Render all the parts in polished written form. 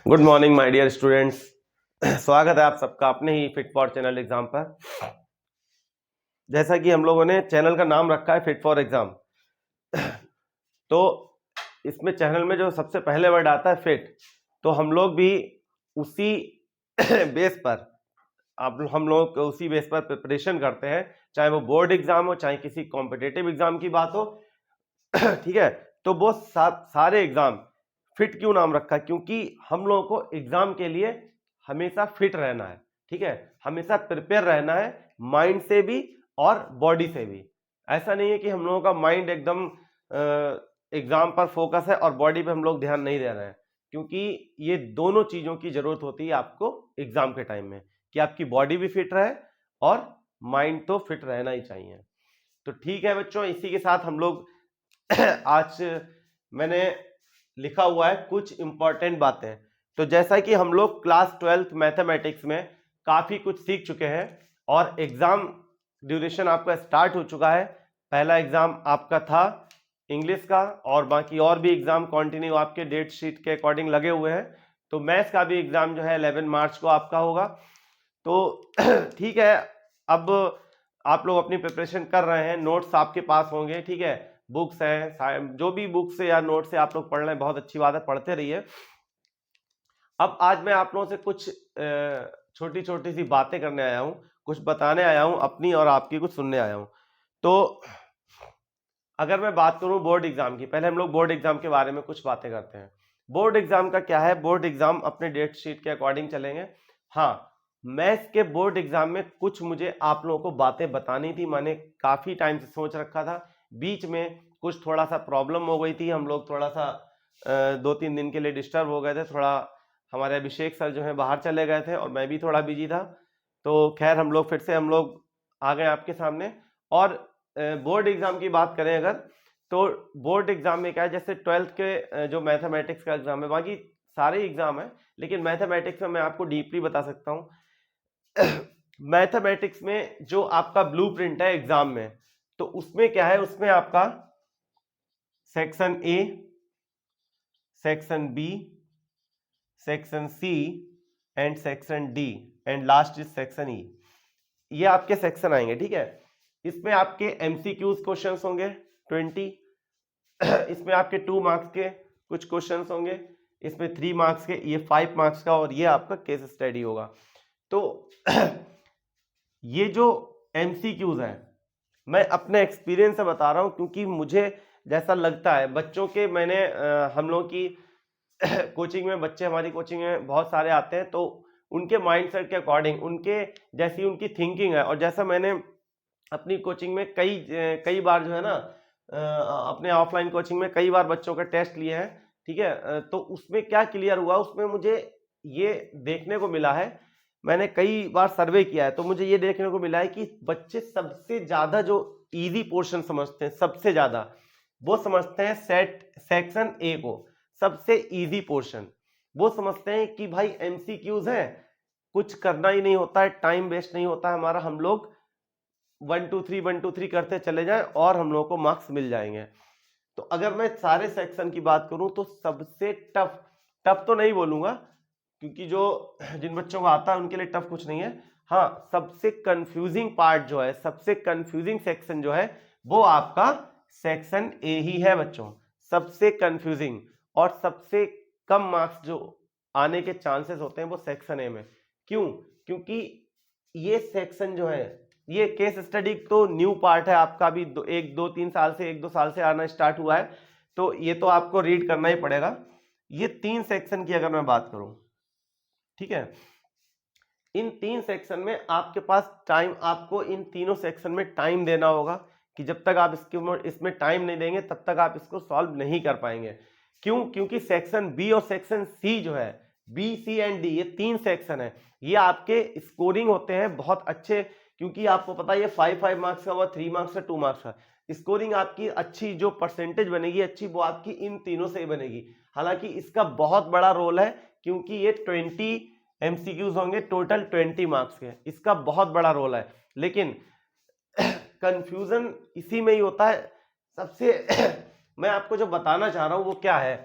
Good morning my dear students. स्वागत है आप सबका अपने ही फिट फॉर चैनल एग्जाम पर। जैसा कि हम लोगों ने चैनल का नाम रखा है फिट फॉर एग्जाम, तो इसमें चैनल में जो सबसे पहले वर्ड आता है फिट, तो हम लोग भी उसी बेस पर हम लोग उसी बेस पर प्रिपरेशन करते हैं, चाहे वो बोर्ड एग्जाम हो चाहे किसी कॉम्पिटेटिव एग्जाम की बात हो। ठीक है, तो वो सारे एग्जाम फिट क्यों नाम रखा? क्योंकि हम लोगों को एग्जाम के लिए हमेशा फिट रहना है। ठीक है, हमेशा प्रिपेयर रहना है, माइंड से भी और बॉडी से भी। ऐसा नहीं है कि हम लोगों का माइंड एकदम एग्जाम पर फोकस है और बॉडी पे हम लोग ध्यान नहीं दे रहे हैं, क्योंकि ये दोनों चीजों की जरूरत होती है आपको एग्जाम के टाइम में, कि आपकी बॉडी भी फिट रहे और माइंड तो फिट रहना ही चाहिए। तो ठीक है बच्चों, इसी के साथ हम लोग आज मैंने लिखा हुआ है कुछ इंपॉर्टेंट बातें। तो जैसा कि हम लोग क्लास 12th मैथमेटिक्स में काफी कुछ सीख चुके हैं और एग्जाम ड्यूरेशन आपका स्टार्ट हो चुका है। पहला एग्जाम आपका था इंग्लिश का और बाकी और भी एग्जाम कंटिन्यू आपके डेट शीट के अकॉर्डिंग लगे हुए हैं। तो मैथ्स का भी एग्जाम जो है 11 मार्च को आपका होगा। तो ठीक है, अब आप लोग अपनी प्रिपरेशन कर रहे हैं, नोट्स आपके पास होंगे। ठीक है, बुक्स हैं, जो भी बुक्स से या नोट से आप लोग पढ़ रहे हैं बहुत अच्छी बात है, पढ़ते रहिए। अब आज मैं आप लोगों से कुछ छोटी छोटी सी बातें करने आया हूं, कुछ बताने आया हूं, अपनी और आपकी कुछ सुनने आया हूं। तो अगर मैं बात करूं बोर्ड एग्जाम की, पहले हम लोग बोर्ड एग्जाम के बारे में कुछ बातें करते हैं। बोर्ड एग्जाम का क्या है? बोर्ड एग्जाम अपने डेट शीट के अकॉर्डिंग चलेंगे। हाँ, मैथ्स के बोर्ड एग्जाम में कुछ मुझे आप लोगों को बातें बतानी थी, मैंने काफी टाइम से सोच रखा था। बीच में कुछ थोड़ा सा प्रॉब्लम हो गई थी, हम लोग थोड़ा सा 2-3 दिन के लिए डिस्टर्ब हो गए थे। थोड़ा हमारे अभिषेक सर जो है बाहर चले गए थे और मैं भी थोड़ा बिजी था। तो खैर हम लोग फिर से आ गए आपके सामने। और बोर्ड एग्जाम की बात करें अगर, तो बोर्ड एग्जाम में क्या है, जैसे 12th के जो मैथमेटिक्स का एग्जाम है, बाकी सारे एग्जाम है, लेकिन मैथमेटिक्स में मैं आपको डीपली बता सकता हूं। मैथमेटिक्स में जो आपका ब्लूप्रिंट है एग्जाम में, तो उसमें क्या है, उसमें आपका section A, section B, section C and section D and last is section E, ये आपके सेक्शन आएंगे। ठीक है, इसमें आपके एमसीक्यूज क्वेश्चंस होंगे 20, इसमें आपके 2 मार्क्स के कुछ क्वेश्चंस होंगे, इसमें 3 मार्क्स के, ये 5 मार्क्स का, और ये आपका केस स्टडी होगा। तो ये जो एमसीक्यूज हैं मैं अपने एक्सपीरियंस से बता रहा हूं, क्योंकि मुझे जैसा लगता है बच्चों के, मैंने हम लोग की कोचिंग में बच्चे हमारी कोचिंग में बहुत सारे आते हैं, तो उनके माइंडसेट के अकॉर्डिंग, उनके जैसी उनकी थिंकिंग है, और जैसा मैंने अपनी कोचिंग में कई बार जो है ना, अपने ऑफलाइन कोचिंग में कई बार बच्चों का टेस्ट लिए हैं। ठीक है, तो उसमें क्या क्लियर हुआ, उसमें मुझे ये देखने को मिला है, मैंने कई बार सर्वे किया है, तो मुझे ये देखने को मिला है कि बच्चे सबसे ज्यादा जो इजी पोर्शन समझते हैं, सबसे ज्यादा वो समझते हैं सेक्शन ए को सबसे इजी पोर्शन। वो समझते हैं कि भाई एमसीक्यूज है, कुछ करना ही नहीं होता है, टाइम वेस्ट नहीं होता है हमारा, हम लोग 1 2 3 1 2 3 करते चले जाएं और हम लोगों को मार्क्स मिल जाएंगे। तो अगर मैं सारे सेक्शन की बात करूं तो सबसे टफ तो नहीं बोलूंगा, क्योंकि जिन बच्चों को आता है उनके लिए टफ कुछ नहीं है। हाँ, सबसे कंफ्यूजिंग पार्ट जो है, सबसे कंफ्यूजिंग सेक्शन जो है, वो आपका सेक्शन ए ही है बच्चों। सबसे कंफ्यूजिंग और सबसे कम मार्क्स जो आने के चांसेस होते हैं वो सेक्शन ए में। क्यों? क्योंकि ये सेक्शन जो है, ये केस स्टडी तो न्यू पार्ट है आपका, भी 1-2-3 साल से, 1-2 साल से आना स्टार्ट हुआ है, तो ये तो आपको रीड करना ही पड़ेगा। ये 3 सेक्शन की अगर मैं बात करूं, ठीक है, इन 3 सेक्शन में आपके पास टाइम, आपको इन तीनों सेक्शन में टाइम देना होगा, कि जब तक आप इसमें टाइम नहीं देंगे तब तक आप इसको सॉल्व नहीं कर पाएंगे। क्यों? क्योंकि सेक्शन बी और सेक्शन सी जो है, बी सी एंड डी, ये 3 सेक्शन है, ये आपके स्कोरिंग होते हैं बहुत अच्छे, क्योंकि आपको पता है ये 5 मार्क्स का हुआ, 3 मार्क्स का, 2 मार्क्स का। स्कोरिंग आपकी अच्छी, जो परसेंटेज बनेगी अच्छी, वो आपकी इन तीनों से ही बनेगी। हालांकि इसका बहुत बड़ा रोल है, क्योंकि ये 20 एमसीक्यूज होंगे, टोटल 20 मार्क्स के, इसका बहुत बड़ा रोल है। लेकिन कंफ्यूजन इसी में ही होता है सबसे। मैं आपको जो बताना चाह रहा हूं वो क्या है,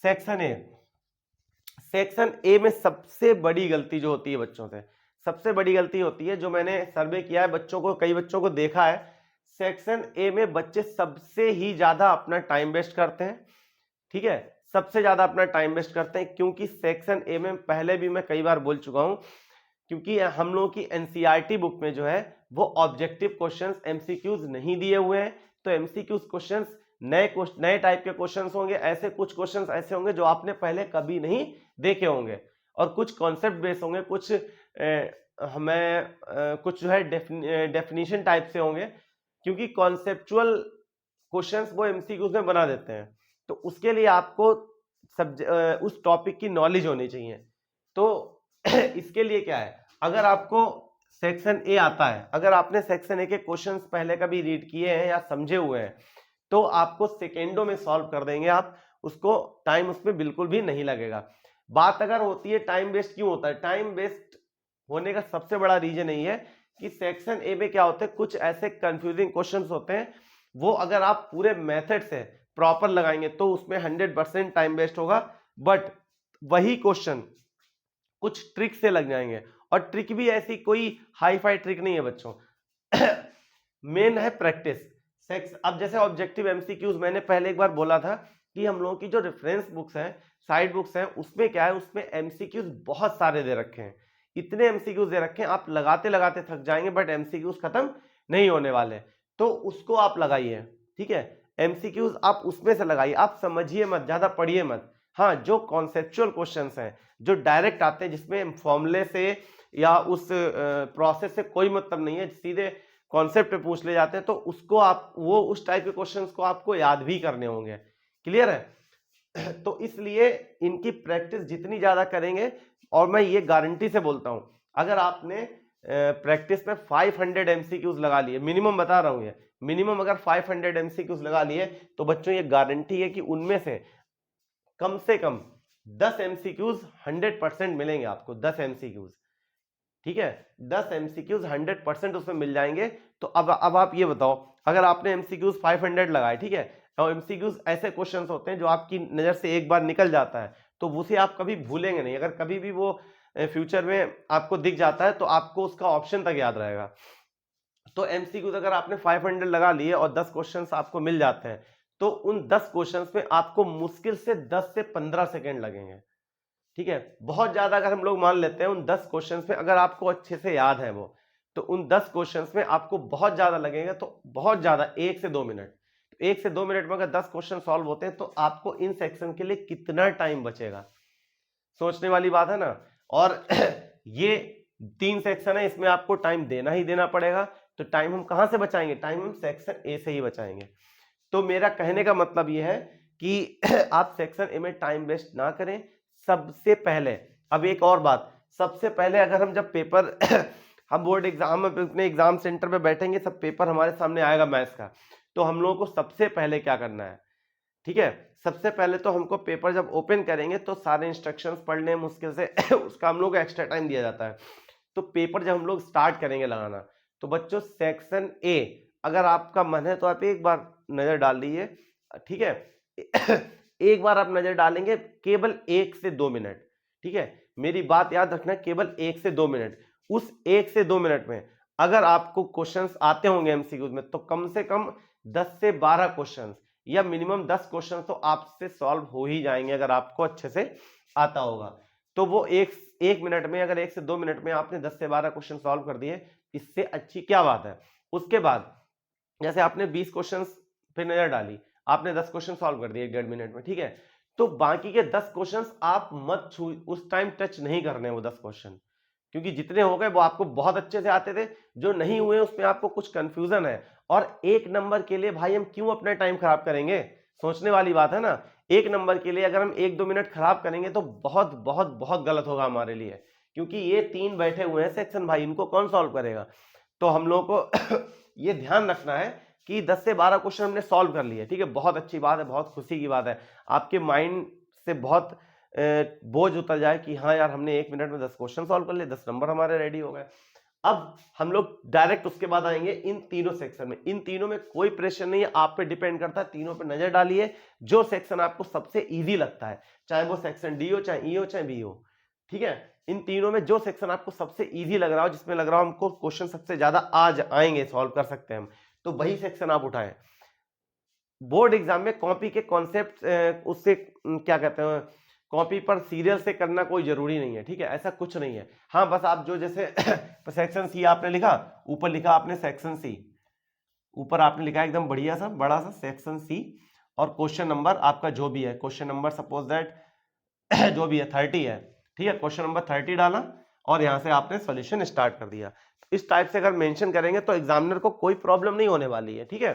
सेक्शन ए, सेक्शन ए में सबसे बड़ी गलती जो होती है बच्चों से, सबसे बड़ी गलती होती है, जो मैंने सर्वे किया है बच्चों को, कई बच्चों को देखा है, सेक्शन ए में बच्चे सबसे ही ज्यादा अपना टाइम वेस्ट करते हैं। ठीक है, सबसे ज्यादा अपना टाइम वेस्ट करते हैं, क्योंकि सेक्शन ए में पहले भी मैं कई बार बोल चुका हूं, क्योंकि हम लोगों की एनसीईआरटी बुक में जो है वो ऑब्जेक्टिव क्वेश्चंस एमसीक्यूज नहीं दिए हुए हैं। तो एमसीक्यूज क्वेश्चंस नए टाइप के क्वेश्चंस होंगे, ऐसे कुछ क्वेश्चंस ऐसे होंगे जो आपने पहले कभी नहीं देखे होंगे, और कुछ कॉन्सेप्ट बेस होंगे, कुछ कुछ जो है डेफिनेशन टाइप से होंगे, क्योंकि कॉन्सेप्चुअल क्वेश्चंस वो एमसीक्यूज में बना देते हैं। तो उसके लिए आपको उस टॉपिक की नॉलेज होनी चाहिए। तो इसके लिए क्या है, अगर आपको सेक्शन ए आता है, अगर आपने सेक्शन ए के क्वेश्चंस पहले कभी रीड किए हैं या समझे हुए हैं, तो आपको सेकेंडों में सॉल्व कर देंगे आप, उसको टाइम उसमें बिल्कुल भी नहीं लगेगा। बात अगर होती है टाइम वेस्ट क्यों होता है, टाइम वेस्ट होने का सबसे बड़ा रीजन यही है कि सेक्शन ए में क्या होता है, कुछ ऐसे कंफ्यूजिंग क्वेश्चंस होते हैं, वो अगर आप पूरे मेथड से प्रॉपर लगाएंगे तो उसमें 100% टाइम वेस्ट होगा, बट वही क्वेश्चन कुछ ट्रिक से लग जाएंगे, और ट्रिक भी ऐसी कोई हाई फाई ट्रिक नहीं है बच्चों। मेन है प्रैक्टिस। अब जैसे ऑब्जेक्टिव एमसीक्यूज मैंने पहले एक बार बोला था कि हम लोगों की जो रेफरेंस बुक्स हैं, साइड बुक्स हैं, उसमें क्या है, उसमें एमसीक्यूज बहुत सारे दे रखे हैं, इतने एमसीक्यूज दे रखे हैं, आप लगाते लगाते थक जाएंगे, बट एमसीक्यूज खत्म नहीं होने वाले। तो उसको आप लगाइए, ठीक है, एमसीक्यूज आप उसमें से लगाइए, आप समझिए मत, ज्यादा पढ़िए मत। हाँ, जो कॉन्सेप्चुअल क्वेश्चंस हैं, जो डायरेक्ट आते हैं, जिसमें फॉर्मूले से या उस प्रोसेस से कोई मतलब नहीं है, सीधे कॉन्सेप्ट पे पूछ ले जाते हैं, तो उसको आप, वो उस टाइप के क्वेश्चंस को आपको याद भी करने होंगे। क्लियर है? तो इसलिए इनकी प्रैक्टिस जितनी ज्यादा करेंगे, और मैं ये गारंटी से बोलता हूं, अगर आपने प्रैक्टिस में 500 एमसीक्यूज लगा लिए, मिनिमम बता रहा हूं ये, मिनिमम अगर 500 एमसीक्यूज लगा लिए, तो बच्चों ये गारंटी है कि उनमें से कम 10 एमसीक्यूज 100% मिलेंगे आपको, 10 एमसीक्यूज। ठीक है, 10 एमसीक्यूज 100% उसमें मिल जाएंगे। तो अब आप ये बताओ, अगर आपने एमसीक्यूज 500 लगाए, ठीक है, और एमसीक्यूज ऐसे क्वेश्चंस होते हैं जो आपकी नजर से एक बार निकल जाता है, तो उसे आप कभी भूलेंगे नहीं। अगर कभी भी वो फ्यूचर में आपको दिख जाता है, तो आपको उसका ऑप्शन तक याद रहेगा। तो एमसीक्यूज अगर आपने 500 लगा लिए और 10 क्वेश्चंस आपको मिल जाते हैं, तो उन 10 क्वेश्चंस में आपको मुश्किल से 10 से 15 सेकेंड लगेंगे। ठीक है, बहुत ज्यादा अगर हम लोग मान लेते हैं, उन 10 क्वेश्चंस में अगर आपको अच्छे से याद है वो, तो उन 10 क्वेश्चंस में आपको बहुत ज्यादा लगेगा, तो बहुत ज्यादा 1 से 2 मिनट। तो 1 से 2 मिनट में अगर 10 क्वेश्चन सॉल्व होते हैं, तो आपको इन सेक्शन के लिए कितना टाइम बचेगा, सोचने वाली बात है ना। और ये 3 सेक्शन है, इसमें आपको टाइम देना ही देना पड़ेगा। तो टाइम हम कहां से बचाएंगे, टाइम हम सेक्शन ए से ही बचाएंगे। तो मेरा कहने का मतलब यह है कि आप सेक्शन ए में टाइम वेस्ट ना करें। सबसे पहले, अब एक और बात, सबसे पहले अगर हम जब पेपर हम बोर्ड एग्जाम में अपने एग्जाम सेंटर पे बैठेंगे, सब पेपर हमारे सामने आएगा मैथ्स का, तो हम लोगों को सबसे पहले क्या करना है, ठीक है, सबसे पहले तो हमको पेपर जब ओपन करेंगे तो सारे इंस्ट्रक्शंस पढ़ने मुश्किल से उसका हम लोग को एक्स्ट्रा टाइम दिया जाता है। तो पेपर जब हम लोग स्टार्ट करेंगे लगाना, तो बच्चों सेक्शन ए अगर आपका मन है तो आप एक बार नजर डाल लीजिए, ठीक है। एक बार आप नजर डालेंगे, केवल 1 से 2 मिनट, ठीक है, मेरी बात याद रखना, केवल 1 से 2 मिनट। उस 1 से 2 मिनट में अगर आपको क्वेश्चंस आते होंगे एमसीक्यूज में, तो कम से कम 10 से 12 क्वेश्चंस या मिनिमम 10 क्वेश्चन तो आपसे सॉल्व हो ही जाएंगे, अगर आपको अच्छे से आता होगा। तो वो एक मिनट में, अगर 1 से 2 मिनट में आपने 10 से 12 क्वेश्चन सॉल्व कर दिए, इससे अच्छी क्या बात है। उसके बाद जैसे आपने 20 क्वेश्चन पे नजर डाली, आपने 10 क्वेश्चन सॉल्व कर दिए 1.5 मिनट में, ठीक है, तो बाकी के 10 क्वेश्चन आप मत छू, उस टाइम टच नहीं करने वो 10 क्वेश्चन, क्योंकि जितने हो गए वो आपको बहुत अच्छे से आते थे, जो नहीं हुए उसमें आपको कुछ कंफ्यूजन है। और 1 नंबर के लिए भाई हम क्यों अपना टाइम खराब करेंगे, सोचने वाली बात है ना। 1 नंबर के लिए अगर हम 1-2 मिनट खराब करेंगे तो बहुत बहुत बहुत गलत होगा हमारे लिए, क्योंकि ये 3 बैठे हुए हैं सेक्शन भाई, इनको कौन सॉल्व करेगा। तो हम लोग को ये ध्यान रखना है कि 10 से 12 क्वेश्चन हमने सॉल्व कर लिए, ठीक है, बहुत अच्छी बात है, बहुत खुशी की बात है, आपके माइंड से बहुत बोझ उतर जाए कि हाँ यार हमने 1 मिनट में 10 क्वेश्चन सॉल्व कर लिए, 10 नंबर हमारे रेडी हो गए। अब हम लोग डायरेक्ट उसके बाद आएंगे इन तीनों सेक्शन में। इन तीनों में कोई प्रेशर नहीं है, आप पे डिपेंड करता है, तीनों पे नजर डालिए, जो सेक्शन आपको सबसे इजी लगता है, चाहे वो सेक्शन डी हो, चाहे ई हो, चाहे बी हो, ठीक है। इन तीनों में जो सेक्शन आपको सबसे इजी लग रहा हो, जिसमें लग रहा हो हमको क्वेश्चन सबसे ज्यादा आज आएंगे, सॉल्व कर सकते हैं हम, तो वही सेक्शन आप उठाएं। बोर्ड एग्जाम में कॉपी के कॉन्सेप्ट उससे क्या कहते हैं, कॉपी पर सीरियल से करना कोई जरूरी नहीं है, ठीक है, ऐसा कुछ नहीं है। हाँ बस आप जो जैसे सेक्शन सी आपने लिखा, ऊपर लिखा आपने सेक्शन सी, ऊपर आपने लिखा एकदम बढ़िया सा बड़ा सा सेक्शन सी, और क्वेश्चन नंबर आपका जो भी है, क्वेश्चन नंबर सपोज दैट जो भी है 30 है, ठीक है, क्वेश्चन नंबर 30 डाला और यहां से आपने सॉल्यूशन स्टार्ट कर दिया। इस टाइप से अगर मेंशन करेंगे तो एग्जामिनर को कोई प्रॉब्लम नहीं होने वाली है, ठीक है।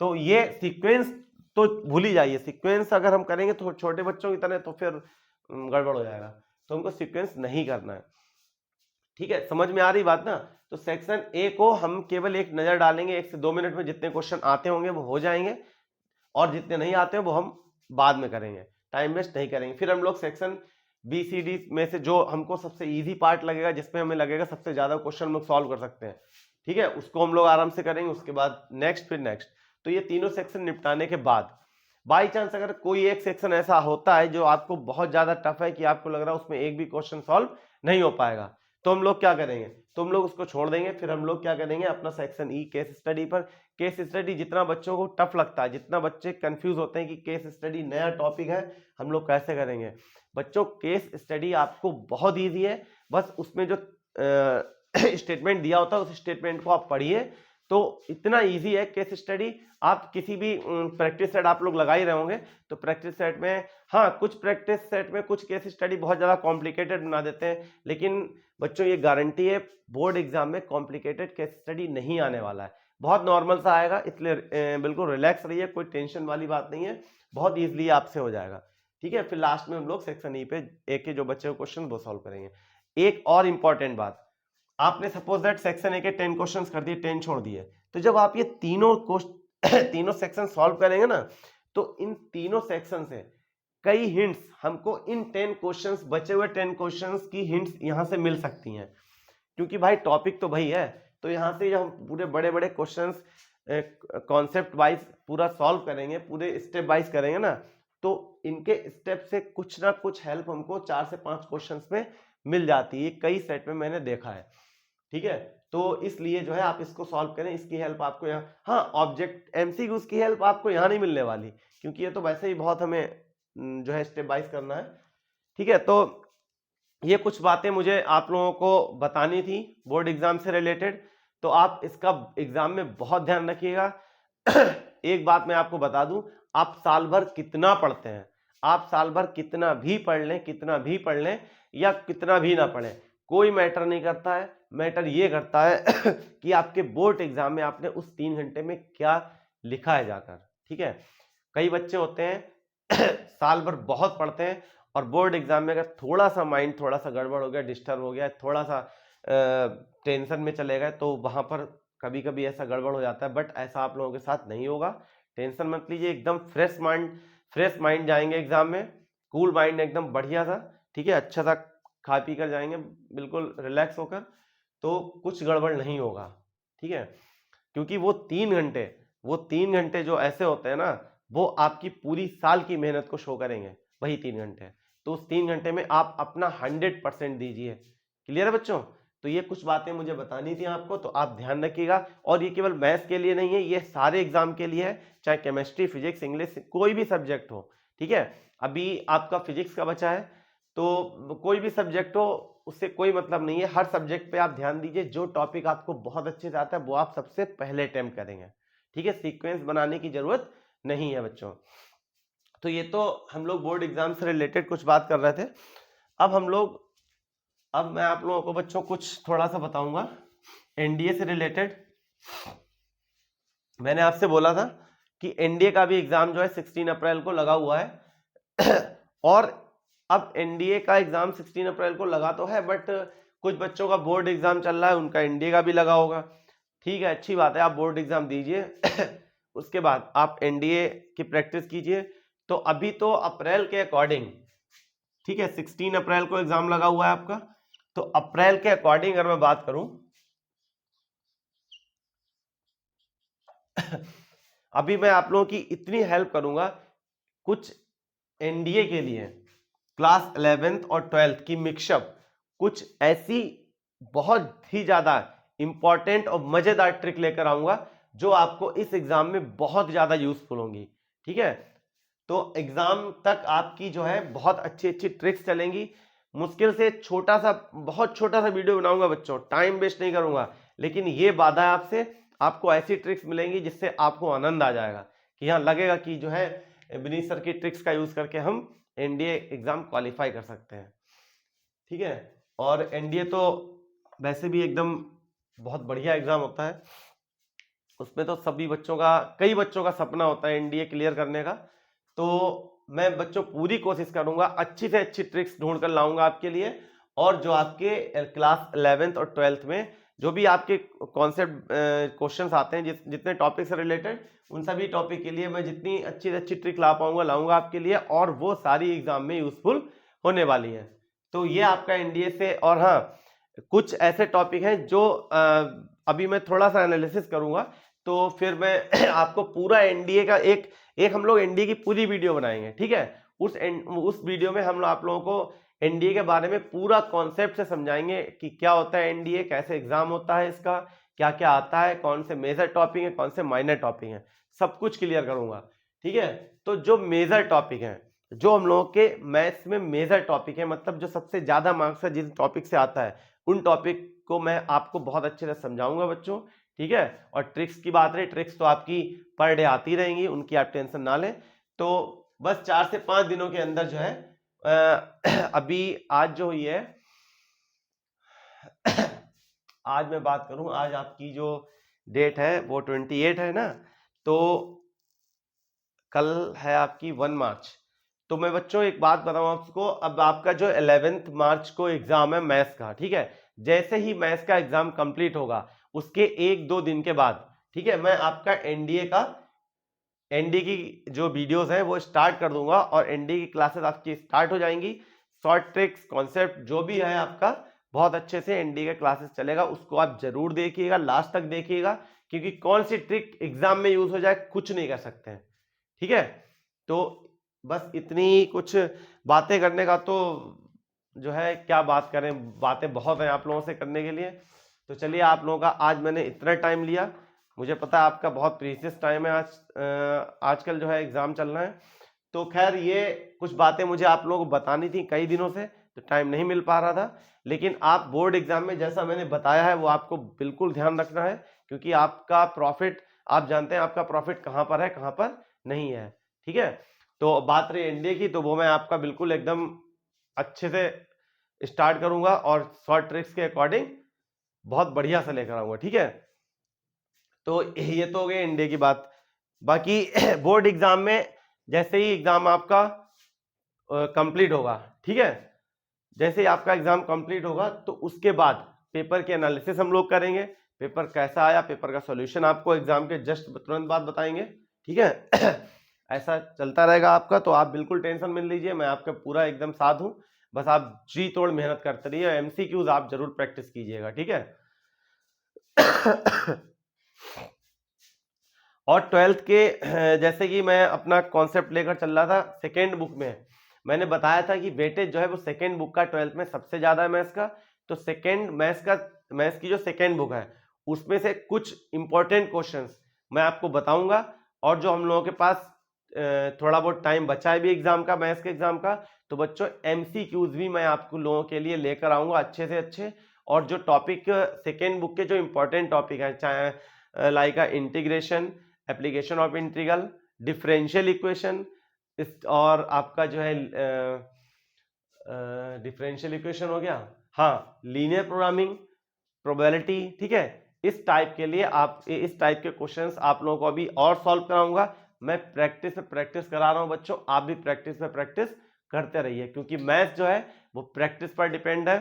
तो ये सीक्वेंस तो भूल ही जाइए, सीक्वेंस अगर हम करेंगे तो छोटे बच्चों की तरह तो फिर गड़बड़ हो जाएगा, तो हमको सीक्वेंस नहीं करना है, ठीक है। समझ में आ रही बात ना। तो सेक्शन ए को हम केवल एक नजर डालेंगे, 1 से 2 मिनट में जितने क्वेश्चन आते होंगे वो हो जाएंगे, और जितने नहीं आते हैं वो हम बाद में करेंगे, टाइम वेस्ट नहीं करेंगे। फिर हम लोग सेक्शन बी सी डी में से जो हमको सबसे इजी पार्ट लगेगा, जिसमें हमें लगेगा सबसे ज्यादा क्वेश्चन हम लोग सॉल्व कर सकते हैं, ठीक है, उसको हम लोग आराम से करेंगे, उसके बाद नेक्स्ट, फिर नेक्स्ट। तो ये तीनों सेक्शन निपटाने के बाद बाई चांस अगर कोई एक सेक्शन ऐसा होता है जो आपको बहुत ज्यादा टफ है कि आपको लग रहा है उसमें एक भी क्वेश्चन सॉल्व नहीं हो पाएगा, तो हम लोग क्या करेंगे, तो हम लोग उसको छोड़ देंगे। फिर हम लोग क्या करेंगे, अपना सेक्शन ई केस स्टडी पर, केस स्टडी जितना बच्चों को टफ लगता है, जितना बच्चे कंफ्यूज होते हैं कि केस स्टडी नया टॉपिक है, हम लोग कैसे करेंगे बच्चों, केस स्टडी आपको बहुत ईजी है, बस उसमें जो स्टेटमेंट दिया होता है उस स्टेटमेंट को आप पढ़िए, तो इतना इजी है केस स्टडी। आप किसी भी प्रैक्टिस सेट आप लोग लगा ही रहे होंगे, तो प्रैक्टिस सेट में, हाँ कुछ प्रैक्टिस सेट में कुछ केस स्टडी बहुत ज्यादा कॉम्प्लिकेटेड बना देते हैं, लेकिन बच्चों ये गारंटी है बोर्ड एग्जाम में कॉम्प्लिकेटेड केस स्टडी नहीं आने वाला है, बहुत नॉर्मल सा आएगा, इसलिए बिल्कुल रिलैक्स रहिए, कोई टेंशन वाली बात नहीं है, बहुत ईजिली आपसे हो जाएगा, ठीक है। फिर लास्ट में हम लोग सेक्शन ई पे एक के जो बच्चे क्वेश्चन वो सॉल्व करेंगे। एक और इंपॉर्टेंट बात, आपने सपोज दैट सेक्शन ए के 10 क्वेश्चंस कर दिए, 10 छोड़ दिए, तो जब आप ये तीनों सेक्शन सॉल्व करेंगे ना, तो इन तीनों सेक्शन से कई हिंट्स हमको इन 10 क्वेश्चंस, बचे हुए 10 क्वेश्चंस की हिंट्स यहां से मिल सकती हैं, क्योंकि भाई टॉपिक तो वही है, तो यहां से जब हम पूरे बड़े बड़े क्वेश्चंस कॉन्सेप्ट वाइज पूरा सॉल्व करेंगे, पूरे स्टेप वाइज करेंगे ना, तो इनके स्टेप से कुछ ना कुछ हेल्प हमको 4 से 5 क्वेश्चंस में मिल जाती है, कई सेट में मैंने देखा है, ठीक है। तो इसलिए जो है आप इसको सॉल्व करें, इसकी हेल्प आपको यहाँ, हाँ ऑब्जेक्ट एमसीक्यूज की हेल्प आपको यहाँ नहीं मिलने वाली, क्योंकि ये तो वैसे ही बहुत हमें जो है स्टेप वाइज करना है, ठीक है। तो ये कुछ बातें मुझे आप लोगों को बतानी थी बोर्ड एग्जाम से रिलेटेड, तो आप इसका एग्जाम में बहुत ध्यान रखिएगा। एक बात मैं आपको बता दूं, आप साल भर कितना पढ़ते हैं, आप साल भर कितना भी पढ़ लें, कितना भी पढ़ लें या कितना भी ना पढ़ें, कोई मैटर नहीं करता है, मैटर ये करता है कि आपके बोर्ड एग्जाम में आपने उस 3 घंटे में क्या लिखा है जाकर, ठीक है। कई बच्चे होते हैं साल भर बहुत पढ़ते हैं और बोर्ड एग्जाम में अगर थोड़ा सा माइंड थोड़ा सा गड़बड़ हो गया, डिस्टर्ब हो गया, थोड़ा सा टेंशन में चले गए, तो वहां पर कभी कभी ऐसा गड़बड़ हो जाता है, बट ऐसा आप लोगों के साथ नहीं होगा, टेंशन मत लीजिए, एकदम फ्रेश माइंड जाएंगे एग्जाम में, कूल माइंड एकदम बढ़िया सा, ठीक है, अच्छा सा खा पी कर जाएंगे बिल्कुल रिलैक्स होकर, तो कुछ गड़बड़ नहीं होगा, ठीक है। क्योंकि वो 3 घंटे जो ऐसे होते हैं ना, वो आपकी पूरी साल की मेहनत को शो करेंगे, वही 3 घंटे, तो उस 3 घंटे में आप अपना 100% दीजिए, क्लियर है बच्चों। तो ये कुछ बातें मुझे बतानी थी आपको, तो आप ध्यान रखिएगा, और ये केवल मैथ्स के लिए नहीं है, ये सारे एग्जाम के लिए है, चाहे केमिस्ट्री, फिजिक्स, इंग्लिश, कोई भी सब्जेक्ट हो, ठीक है। अभी आपका फिजिक्स का बचा है, तो कोई भी सब्जेक्ट हो उससे कोई मतलब नहीं है, हर सब्जेक्ट पे आप ध्यान दीजिए, जो टॉपिक आपको बहुत अच्छे से आता है वो आप सबसे पहले अटेम्प्ट करेंगे, ठीक है, सीक्वेंस बनाने की जरूरत नहीं है बच्चों। तो ये तो हम लोग बोर्ड एग्जाम से रिलेटेड कुछ बात कर रहे थे। अब मैं आप लोगों को बच्चों कुछ थोड़ा सा बताऊंगा एनडीए से रिलेटेड। मैंने आपसे बोला था कि एनडीए का भी एग्जाम जो है 16 अप्रैल को लगा हुआ है और अब एनडीए का एग्जाम 16 अप्रैल को लगा तो है, बट कुछ बच्चों का बोर्ड एग्जाम चल रहा है, उनका एनडीए का भी लगा होगा, ठीक है, अच्छी बात है, आप बोर्ड एग्जाम दीजिए उसके बाद आप एनडीए की प्रैक्टिस कीजिए। तो अभी तो अप्रैल के अकॉर्डिंग, ठीक है, 16 अप्रैल को एग्जाम लगा हुआ है आपका, तो अप्रैल के अकॉर्डिंग अगर मैं बात करूं अभी मैं आप लोगों की इतनी हेल्प करूंगा, कुछ एनडीए के लिए क्लास 11th और 12th की मिक्सअप कुछ ऐसी बहुत ही ज्यादा इंपॉर्टेंट और मजेदार ट्रिक लेकर आऊंगा जो आपको इस एग्जाम में बहुत ज्यादा यूजफुल होंगी। ठीक है, तो एग्जाम तक आपकी जो है बहुत अच्छी अच्छी ट्रिक्स चलेंगी। मुश्किल से छोटा सा, बहुत छोटा सा वीडियो बनाऊंगा बच्चों, टाइम वेस्ट नहीं करूंगा, लेकिन ये वादा है आपसे, आपको ऐसी ट्रिक्स मिलेंगी जिससे आपको आनंद आ जाएगा कि हाँ लगेगा कि जो है विनीत सर की ट्रिक्स का यूज करके हम एनडीए एग्जाम क्वालिफाई कर सकते हैं। ठीक है, और एनडीए तो वैसे भी एकदम बहुत बढ़िया एग्जाम होता है, उसमें तो सभी बच्चों का, कई बच्चों का सपना होता है एनडीए क्लियर करने का। तो मैं बच्चों पूरी कोशिश करूंगा, अच्छी से अच्छी ट्रिक्स ढूंढ कर लाऊंगा आपके लिए, और जो आपके क्लास 11th और 12th में जो भी आपके कॉन्सेप्ट क्वेश्चंस आते हैं, जितने टॉपिक से रिलेटेड, उन सभी टॉपिक के लिए मैं जितनी अच्छी से अच्छी ट्रिक ला पाऊंगा लाऊंगा आपके लिए, और वो सारी एग्जाम में यूजफुल होने वाली है। तो ये आपका एनडीए से, और हाँ कुछ ऐसे टॉपिक हैं जो अभी मैं थोड़ा सा एनालिसिस करूंगा, तो फिर मैं आपको पूरा एनडीए का एक हम लोग एनडीए की पूरी वीडियो बनाएंगे। ठीक है, उस वीडियो में हम आप लोगों को एनडीए के बारे में पूरा कॉन्सेप्ट से समझाएंगे कि क्या होता है एनडीए, कैसे एग्जाम होता है इसका, क्या क्या आता है, कौन से मेजर टॉपिक है, कौन से माइनर टॉपिक है, सब कुछ क्लियर करूंगा। ठीक है, तो जो मेजर टॉपिक है, जो हम लोगों के मैथ्स में मेजर टॉपिक है, मतलब जो सबसे ज्यादा मार्क्स है जिस टॉपिक से आता है, उन टॉपिक को मैं आपको बहुत अच्छे से समझाऊंगा बच्चों। ठीक है, और ट्रिक्स की बात रही, ट्रिक्स तो आपकी पर डे आती रहेंगी, उनकी आप टेंशन ना लें। तो बस 4 से 5 दिनों के अंदर जो है अभी आज जो हुई है आज मैं बात करूं, आज आपकी जो डेट है वो 28 है ना, तो कल है आपकी 1 मार्च। तो मैं बच्चों एक बात बताऊं आपको, अब आपका जो 11th मार्च को एग्जाम है मैथ्स का, ठीक है, जैसे ही मैथ्स का एग्जाम कंप्लीट होगा उसके 1-2 दिन के बाद, ठीक है, मैं आपका एनडीए की जो वीडियोस हैं वो स्टार्ट कर दूंगा, और एनडीए की क्लासेस आपकी स्टार्ट हो जाएंगी। शॉर्ट ट्रिक्स कॉन्सेप्ट जो भी है आपका, बहुत अच्छे से एनडीए का क्लासेस चलेगा, उसको आप जरूर देखिएगा, लास्ट तक देखिएगा, क्योंकि कौन सी ट्रिक एग्जाम में यूज हो जाए कुछ नहीं कर सकते हैं। ठीक है, तो बस इतनी कुछ बातें करने का, तो जो है क्या बात करें, बातें बहुत हैं आप लोगों से करने के लिए। तो चलिए, आप लोगों का आज मैंने इतना टाइम लिया, मुझे पता है आपका बहुत प्रीशियस टाइम है, आजकल जो है एग्जाम चल रहा है, तो खैर ये कुछ बातें मुझे आप लोगों को बतानी थी कई दिनों से, तो टाइम नहीं मिल पा रहा था, लेकिन आप बोर्ड एग्जाम में जैसा मैंने बताया है वो आपको बिल्कुल ध्यान रखना है, क्योंकि आपका प्रॉफिट, आप जानते हैं आपका प्रॉफिट कहां पर है कहां पर नहीं है। ठीक है, तो बात रही एनडीए की, तो वो मैं आपका बिल्कुल एकदम अच्छे से स्टार्ट करूंगा, और शॉर्ट ट्रिक्स के अकॉर्डिंग बहुत बढ़िया से लेकर आऊंगा। ठीक है, तो ये तो हो गई एनडीए की बात। बाकी बोर्ड एग्जाम में जैसे ही एग्जाम आपका कंप्लीट होगा, ठीक है, जैसे ही आपका एग्जाम कंप्लीट होगा तो उसके बाद पेपर के एनालिसिस हम लोग करेंगे, पेपर कैसा आया, पेपर का सॉल्यूशन आपको एग्जाम के जस्ट तुरंत बाद बताएंगे। ठीक है ऐसा चलता रहेगा आपका, तो आप बिल्कुल टेंशन मत लीजिए, मैं आपका पूरा एकदम साथ हूं, बस आप जी तोड़ मेहनत करते रहिए, एमसीक्यूज आप जरूर प्रैक्टिस कीजिएगा। ठीक है और 12th के जैसे कि मैं अपना कॉन्सेप्ट लेकर चल रहा था, सेकेंड बुक में मैंने बताया था कि वेटेज जो है वो सेकेंड बुक का 12th में सबसे ज्यादा है मैथ्स का, तो सेकेंड मैथ्स की जो सेकेंड बुक है उसमें से कुछ इंपॉर्टेंट क्वेश्चंस मैं आपको बताऊंगा, और जो हम लोगों के पास थोड़ा बहुत टाइम बचा है भी एग्जाम का, मैथ्स के एग्जाम का, तो बच्चों एमसीक्यूज भी मैं आपको लोगों के लिए लेकर आऊंगा अच्छे से अच्छे, और जो टॉपिक सेकेंड बुक के जो इंपॉर्टेंट टॉपिक है, चाहे like integration, application of integral, differential equation, और आपका जो है डिफरेंशियल इक्वेशन हो गया, हाँ लीनियर प्रोग्रामिंग, प्रोबेबिलिटी। ठीक है, इस टाइप के लिए इस टाइप के क्वेश्चंस आप लोगों को अभी और सॉल्व कराऊंगा, मैं प्रैक्टिस पे प्रैक्टिस करा रहा हूं बच्चों, आप भी प्रैक्टिस पे प्रैक्टिस करते रहिए, क्योंकि मैथ्स जो है वो प्रैक्टिस पर डिपेंड है,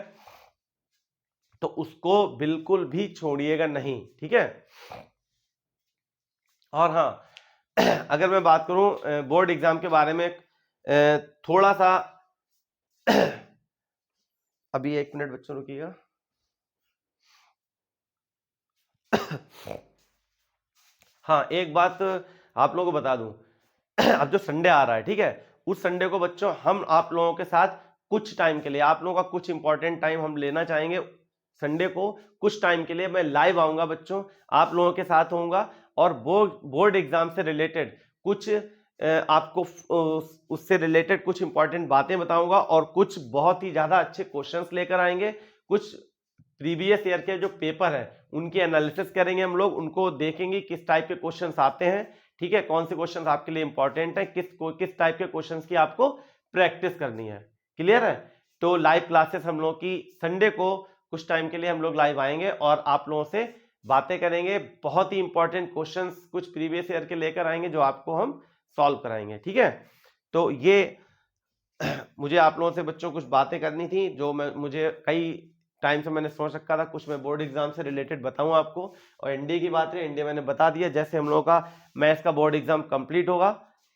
तो उसको बिल्कुल भी छोड़िएगा नहीं। ठीक है, और हाँ अगर मैं बात करूं बोर्ड एग्जाम के बारे में थोड़ा सा अभी 1 मिनट बच्चों रुकिएगा। हाँ, एक बात आप लोगों को बता दूं, अब जो संडे आ रहा है, ठीक है, उस संडे को बच्चों हम आप लोगों के साथ कुछ टाइम के लिए, आप लोगों का कुछ इंपॉर्टेंट टाइम हम लेना चाहेंगे। संडे को कुछ टाइम के लिए मैं लाइव आऊंगा बच्चों, आप लोगों के साथ होऊंगा और बोर्ड एग्जाम से रिलेटेड कुछ आपको उससे रिलेटेड कुछ इंपॉर्टेंट बातें बताऊंगा और कुछ बहुत ही ज्यादा अच्छे क्वेश्चंस लेकर आएंगे। कुछ प्रीवियस ईयर के जो पेपर है उनकी एनालिसिस करेंगे हम लोग, उनको देखेंगे किस टाइप के क्वेश्चंस आते हैं, ठीक है, कौन से क्वेश्चंस आपके लिए इंपॉर्टेंट है, किस टाइप के क्वेश्चंस की आपको प्रैक्टिस करनी है। क्लियर है? तो लाइव क्लासेस हम लोग की संडे को कुछ टाइम के लिए हम लोग लाइव आएंगे और आप लोगों से बातें करेंगे, बहुत ही इंपॉर्टेंट क्वेश्चंस कुछ प्रीवियस ईयर के लेकर आएंगे जो आपको हम सॉल्व कराएंगे। ठीक है, तो ये मुझे आप लोगों से बच्चों कुछ बातें करनी थी जो मुझे कई टाइम से मैंने सोच रखा था, कुछ मैं बोर्ड एग्जाम से रिलेटेड बताऊं आपको। और एनडीए की बात है, एनडीए मैंने बता दिया, जैसे हम लोगों का मैथ्स का बोर्ड एग्जाम कंप्लीट होगा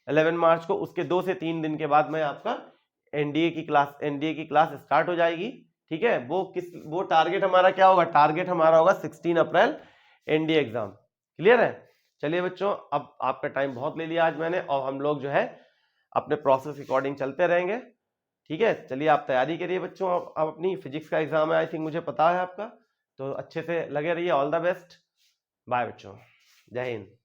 11 मार्च को, उसके 2 से 3 दिन के बाद में आपका एनडीए की क्लास स्टार्ट हो जाएगी। ठीक है, वो टारगेट हमारा क्या होगा, टारगेट हमारा होगा 16 अप्रैल एनडीए एग्जाम। क्लियर है? चलिए बच्चों, अब आपका टाइम बहुत ले लिया आज मैंने, और हम लोग जो है अपने प्रोसेस अकॉर्डिंग चलते रहेंगे। ठीक है, चलिए आप तैयारी करिए बच्चों, आप अपनी फिजिक्स का एग्जाम है, आई थिंक मुझे पता है आपका, तो अच्छे से लगे रहिए। ऑल द बेस्ट, बाय बच्चों, जय हिंद।